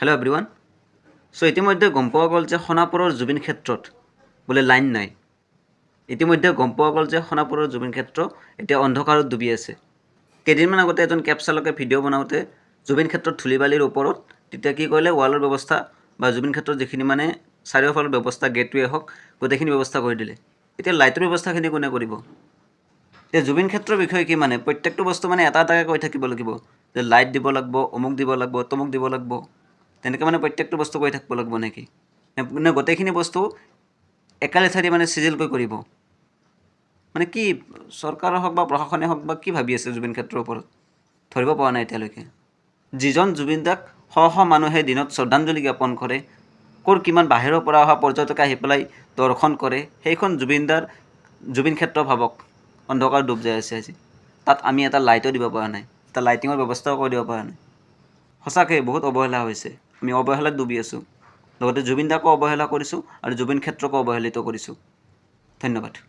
Hello' everyone. চ' ইতিমধ্যে গম পোৱা গ'ল যে সোণাপুৰৰ জুবিন ক্ষেত্ৰত বোলে লাইন নাই। ইতিমধ্যে গম পোৱা গ'ল যে সোণাপুৰৰ জুবিন ক্ষেত্ৰ এতিয়া অন্ধকাৰত ডুবি আছে। কেইদিনমান আগতে এজন কেব চালকে ভিডিঅ' বনাওঁতে জুবিন ক্ষেত্ৰত ধূলি বালিৰ ওপৰত তেতিয়া কি কৰিলে, ৱালৰ ব্যৱস্থা বা জুবিন ক্ষেত্ৰত যিখিনি মানে চাৰিওফালৰ ব্যৱস্থা, গেটৱে হওক, গোটেইখিনি ব্যৱস্থা কৰি দিলে। এতিয়া লাইটৰ ব্যৱস্থাখিনি কোনে কৰিব? এতিয়া জুবিন ক্ষেত্ৰৰ বিষয়ে কি মানে প্ৰত্যেকটো বস্তু মানে এটা এটাকৈ কৈ থাকিব লাগিব যে লাইট দিব লাগিব, অমুক দিব লাগিব, তমুক দিব লাগিব, তেনেকৈ মানে প্ৰত্যেকটো বস্তু কৈ থাকিব লাগিব নেকি? নে গোটেইখিনি বস্তু একালেঠাৰি মানে চিজিলকৈ কৰিব? মানে কি চৰকাৰৰ হওক বা প্ৰশাসনে হওক বা কি ভাবি আছে জুবিন ক্ষেত্ৰৰ ওপৰত ধৰিব পৰা নাই এতিয়ালৈকে। যিজন জুবিন দাক শ শ মানুহে দিনত শ্ৰদ্ধাঞ্জলি জ্ঞাপন কৰে, ক'ৰ কিমান বাহিৰৰ পৰা অহা পৰ্যটকে আহি পেলাই দৰ্শন কৰে, সেইখন জুবিনদাৰ জুবিন ক্ষেত্ৰ ভাবক অন্ধকাৰ ডুব যাই আছে আজি। তাত আমি এটা লাইটো দিব পৰা নাই, এটা লাইটিঙৰ ব্যৱস্থাও কৰি দিব পৰা নাই। সঁচাকৈ বহুত অৱহেলা হৈছে, আমি অৱহেলাত ডুবি আছোঁ। লগতে জুবিন দাকো অৱহেলা কৰিছোঁ আৰু জুবিন ক্ষেত্ৰকো অৱহেলিত কৰিছোঁ। ধন্যবাদ।